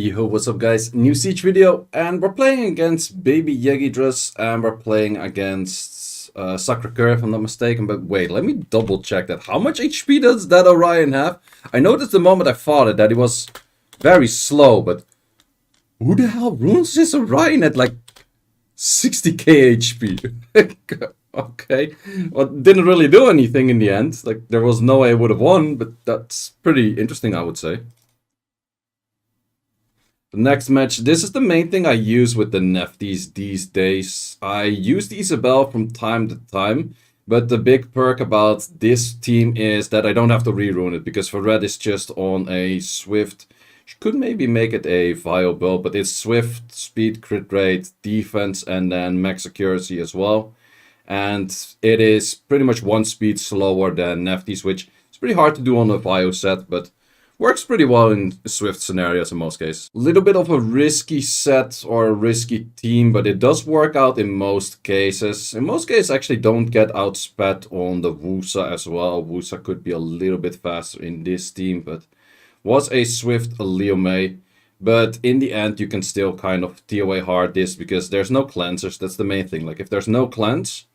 Yo, what's up guys? New Siege video, and we're playing against Baby Yegidrus, and we're playing against Sacre-Cœur, if I'm not mistaken. But wait, let me double check that. How much HP does that Orion have? I noticed the moment I fought it that he was very slow, but who the hell runes this Orion at like 60k HP? Okay, well, didn't really do anything in the end. Like, there was no way I would have won, but that's pretty interesting, I would say. The next match, this is the main thing I use with the Nefties these days. I use the Isabel from time to time, but the big perk about this team is that I don't have to rerun it, because for red it's just on a Swift. You could maybe make it a viable, but it's Swift, speed, crit rate, defense, and then max accuracy as well. And it is pretty much one speed slower than Nefties, which is pretty hard to do on a Vio set, but works pretty well in Swift scenarios in most cases. A little bit of a risky set or a risky team, but it does work out in most cases. In most cases, actually don't get outsped on the Wusa as well. Wusa could be a little bit faster in this team, but was a Swift Liomei. But in the end, you can still kind of TOA hard this because there's no cleansers. That's the main thing. Like, if there's no cleanse,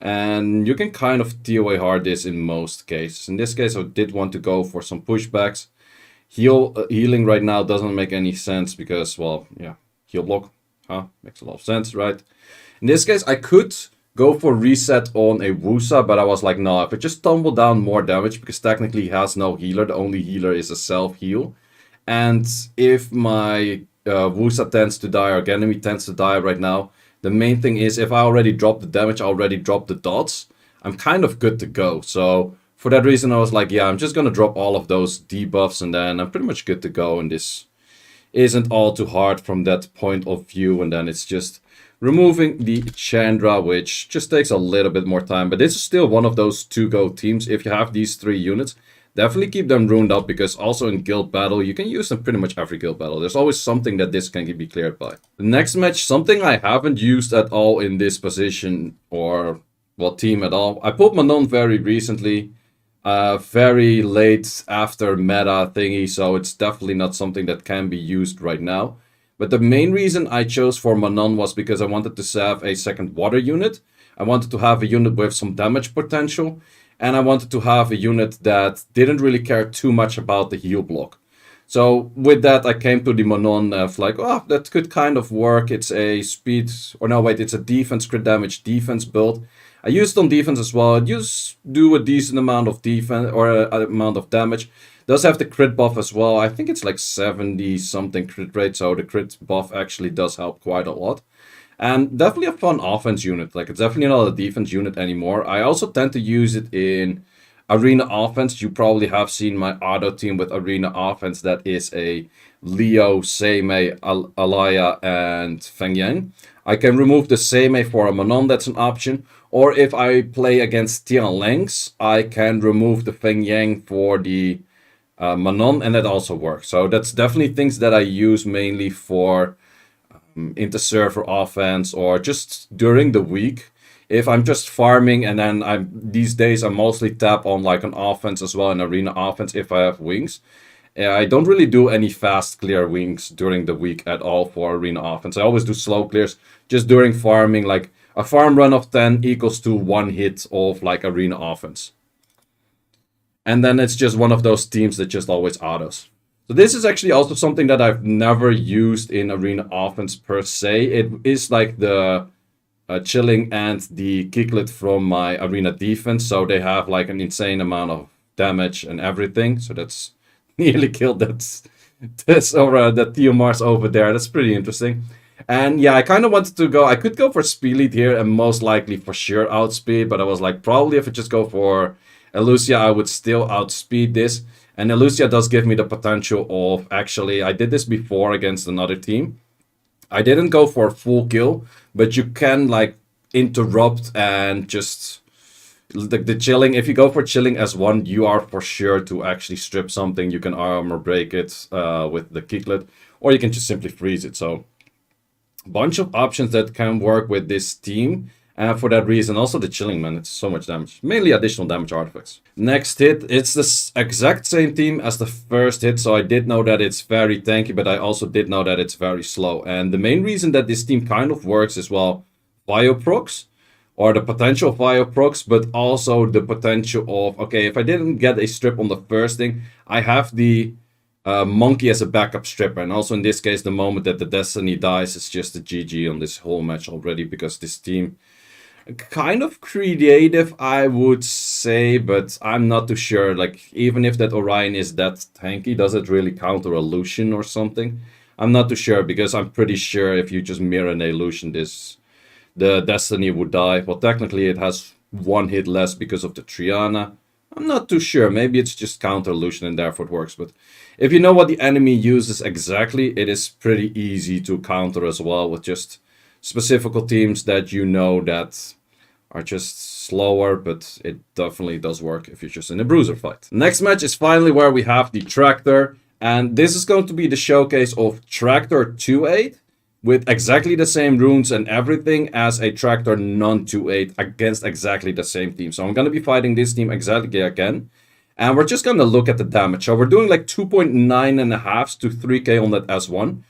and you can kind of TOA hard this in most cases. In this case, I did want to go for some pushbacks. Healing right now doesn't make any sense because, well, yeah, heal block, makes a lot of sense, right? In this case, I could go for reset on a Wusa, but I was like, no, if I just tumble down more damage, because technically he has no healer, the only healer is a self-heal. And if my Wusa tends to die, or Ganymede tends to die right now, the main thing is if I already dropped the damage, I already dropped the dots, I'm kind of good to go. So for that reason, I was like, yeah, I'm just going to drop all of those debuffs and then I'm pretty much good to go. And this isn't all too hard from that point of view. And then it's just removing the Chandra, which just takes a little bit more time. But this is still one of those to-go teams. If you have these three units, definitely keep them runed up, because also in guild battle, you can use them pretty much every guild battle. There's always something that this can be cleared by. The next match, something I haven't used at all in this position or, well, team at all. I pulled Manon very recently. Very late after meta thingy, so it's definitely not something that can be used right now. But the main reason I chose for Manon was because I wanted to have a second water unit. I wanted to have a unit with some damage potential, and I wanted to have a unit that didn't really care too much about the heal block. So with that, I came to the Manon of like, oh, that could kind of work. It's a speed, or no, wait, it's a defense, crit damage, defense build. I used it on defense as well. It does do a decent amount of defense, or amount of damage. Does have the crit buff as well. I think it's like 70 something crit rate, so the crit buff actually does help quite a lot. And definitely a fun offense unit. Like, it's definitely not a defense unit anymore. I also tend to use it in arena offense. You probably have seen my auto team with arena offense. That is a Leo, Seimei, Alaya, and Feng Yang. I can remove the Seimei for a Manon, that's an option. Or if I play against Tian Lengs, I can remove the Feng Yang for the Manon, and that also works. So that's definitely things that I use mainly for inter-server offense, or just during the week. If I'm just farming, and then these days I mostly tap on like an offense as well, an arena offense if I have wings. I don't really do any fast clear wings during the week at all for arena offense. I always do slow clears just during farming. Like, a farm run of 10 equals to one hit of like arena offense. And then it's just one of those teams that just always autos. So this is actually also something that I've never used in arena offense per se. It is like the Chilling and the Kicklet from my arena defense. So they have like an insane amount of damage and everything. So that's nearly killed that Theomars over there. That's pretty interesting. And yeah, I kind of wanted to go, I could go for speed lead here and most likely for sure outspeed, but I was like, probably if I just go for Elucia, I would still outspeed this. And Elucia does give me the potential of, actually, I did this before against another team. I didn't go for a full kill, but you can like interrupt and just the chilling. If you go for chilling as one, you are for sure to actually strip something. You can armor break it with the kicklet, or you can just simply freeze it. So bunch of options that can work with this team. And for that reason, also the chilling, man, it's so much damage. Mainly additional damage artifacts. Next hit, it's the exact same team as the first hit, so I did know that it's very tanky, but I also did know that it's very slow. And the main reason that this team kind of works is, well, bio procs, or the potential bio procs, but also the potential of, okay, if I didn't get a strip on the first thing, I have the monkey as a backup stripper. And also in this case, the moment that the Destiny dies, it's just a GG on this whole match already, because this team... kind of creative, I would say, but I'm not too sure. Like, even if that Orion is that tanky, does it really counter a Lucian or something? I'm not too sure, because I'm pretty sure if you just mirror an Lucian, the Destiny would die. Well, technically it has one hit less because of the Triana. I'm not too sure. Maybe it's just counter Lucian and therefore it works. But if you know what the enemy uses exactly, it is pretty easy to counter as well, with just specific teams that you know that are just slower, but it definitely does work if you're just in a bruiser fight. Next match is finally where we have the Tractor, and this is going to be the showcase of Tractor 2-8 with exactly the same runes and everything as a Tractor non-2-8 against exactly the same team. So I'm going to be fighting this team exactly again, and we're just going to look at the damage. So we're doing like 2.9.5 to 3k on that S1.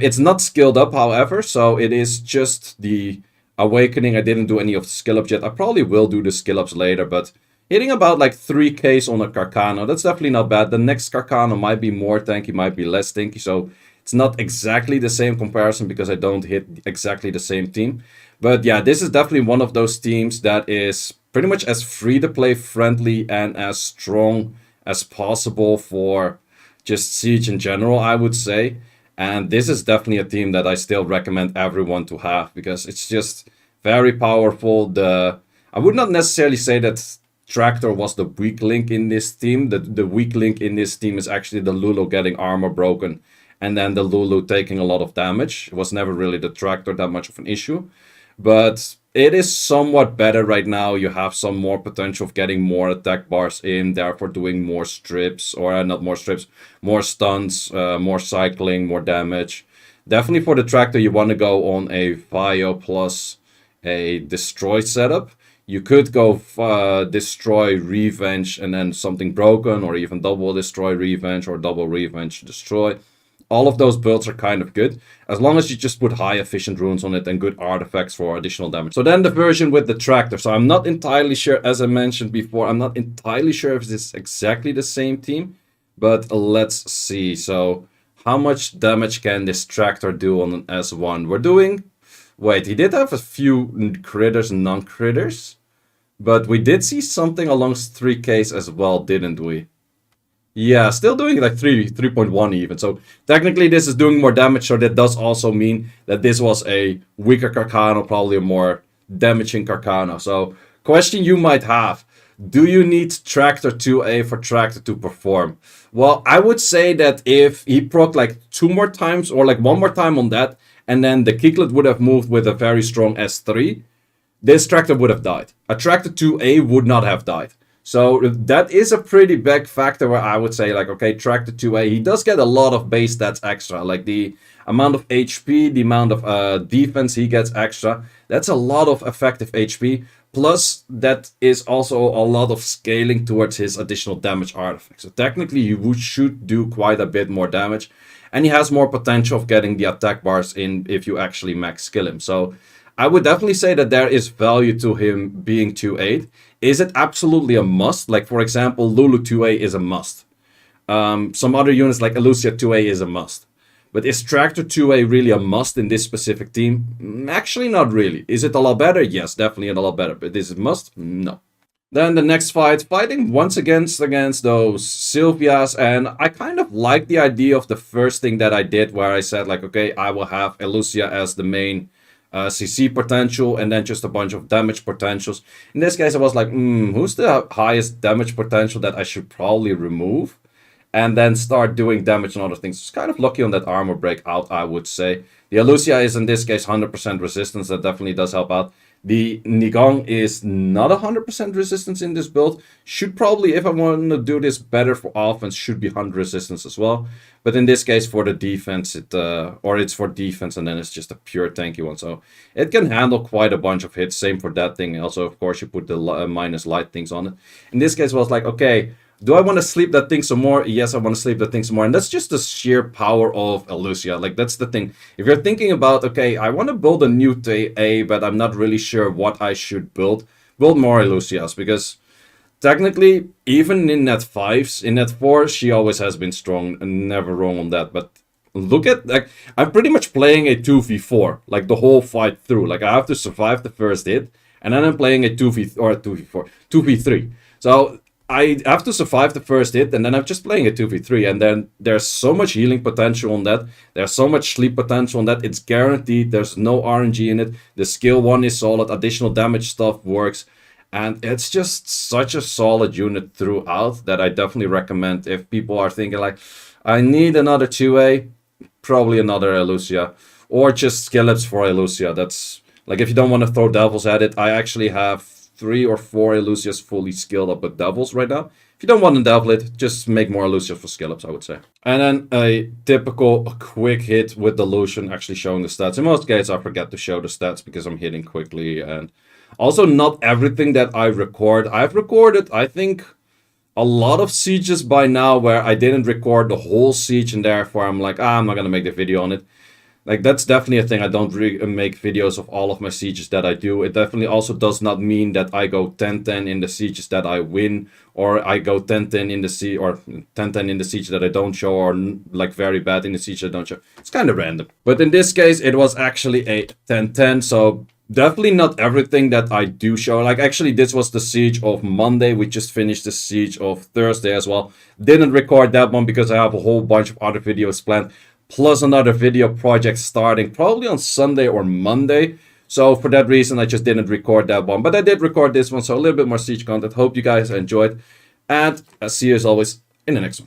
It's not skilled up, however, so it is just the Awakening. I didn't do any of the skill ups yet. I probably will do the skill ups later, but hitting about like 3Ks on a Carcano, that's definitely not bad. The next Carcano might be more tanky, might be less tanky, so it's not exactly the same comparison because I don't hit exactly the same team. But yeah, this is definitely one of those teams that is pretty much as free-to-play friendly and as strong as possible for just Siege in general, I would say. And this is definitely a team that I still recommend everyone to have because it's just very powerful. I would not necessarily say that Tractor was the weak link in this team. The weak link in this team is actually the Lulu getting armor broken and then the Lulu taking a lot of damage. It was never really the Tractor that much of an issue. But it is somewhat better right now. You have some more potential of getting more attack bars in, therefore doing more strips, or not more strips, more stuns, more cycling, more damage. Definitely for the Tractor, you want to go on a Vio plus a Destroy setup. You could go Destroy, Revenge, and then something broken, or even double Destroy, Revenge, or double Revenge, Destroy. All of those builds are kind of good, as long as you just put high efficient runes on it and good artifacts for additional damage. So then the version with the Tractor. So I'm not entirely sure, as I mentioned before, I'm not entirely sure if this is exactly the same team, but let's see. So how much damage can this Tractor do on an S1? We're doing... Wait, he did have a few critters and non-critters, but we did see something alongst 3Ks as well, didn't we? Yeah, still doing like 3.1 even. So technically this is doing more damage. So that does also mean that this was a weaker Carcano, probably a more damaging Carcano. So question you might have, do you need Tractor 2A for Tractor to perform? Well, I would say that if he proc like 2 more times or like 1 more time on that, and then the Keyclad would have moved with a very strong S3, this Tractor would have died. A Tractor 2A would not have died. So that is a pretty big factor where I would say, like, okay, Tractor 2A, he does get a lot of base stats extra. Like the amount of HP, the amount of defense he gets extra. That's a lot of effective HP. Plus, that is also a lot of scaling towards his additional damage artifacts. So technically, you should do quite a bit more damage. And he has more potential of getting the attack bars in if you actually max skill him. So I would definitely say that there is value to him being 2-8. Is it absolutely a must? Like, for example, Lulu 2A is a must. Some other units like Elucia 2A is a must. But is Tractor 2A really a must in this specific team? Actually, not really. Is it a lot better? Yes, definitely a lot better. But is it a must? No. Then the next fight, fighting once against those Sylvias. And I kind of like the idea of the first thing that I did, where I said, like, okay, I will have Elucia as the main CC potential and then just a bunch of damage potentials. In this case, I was like, who's the highest damage potential that I should probably remove? And then start doing damage and other things. It's kind of lucky on that armor breakout, I would say. The Elucia is in this case 100% resistance. That definitely does help out. The Nigong is not 100% resistance in this build. Should probably, if I want to do this better for offense, should be 100 resistance as well. But in this case, for the defense, it's for defense, and then it's just a pure tanky one. So it can handle quite a bunch of hits. Same for that thing. Also, of course, you put the minus light things on it. In this case, it was like, okay, do I want to sleep that thing some more? Yes, I want to sleep that thing some more. And that's just the sheer power of Elusia. Like, that's the thing. If you're thinking about, okay, I want to build a new TA, but I'm not really sure what I should build more Elusias. Because technically, even in net 5s, in net 4, she always has been strong and never wrong on that. But look at, like, I'm pretty much playing a 2v4, like, the whole fight through. Like, I have to survive the first hit, and then I'm playing a 2v3. So I have to survive the first hit, and then I'm just playing a 2v3, and then there's so much healing potential on that. There's so much sleep potential on that. It's guaranteed. There's no RNG in it. The skill 1 is solid. Additional damage stuff works. And it's just such a solid unit throughout that I definitely recommend if people are thinking like, I need another 2A, probably another Elusia. Or just Skillips for Elusia. That's, like, if you don't want to throw Devils at it, I actually have 3 or 4 Elusias fully skilled up with Devils right now. If you don't want to Devil it, just make more Elusias for Skillups, I would say. And then a typical quick hit with Delusion, actually showing the stats. In most cases, I forget to show the stats because I'm hitting quickly. And also, not everything that I record. I've recorded, I think, a lot of sieges by now where I didn't record the whole siege, and therefore I'm like, I'm not going to make the video on it. Like, that's definitely a thing. I don't make videos of all of my sieges that I do. It definitely also does not mean that I go 10-10 in the sieges that I win, or I go 10-10 in the siege, or 10-10 in the siege that I don't show, or like very bad in the siege that I don't show. It's kind of random. But in this case, it was actually a 10-10, so definitely not everything that I do show. Like, actually, this was the siege of Monday. We just finished the siege of Thursday as well. Didn't record that one because I have a whole bunch of other videos planned, plus another video project starting probably on Sunday or Monday. So for that reason, I just didn't record that one. But I did record this one, so a little bit more siege content. Hope you guys enjoyed. And I'll see you as always in the next one.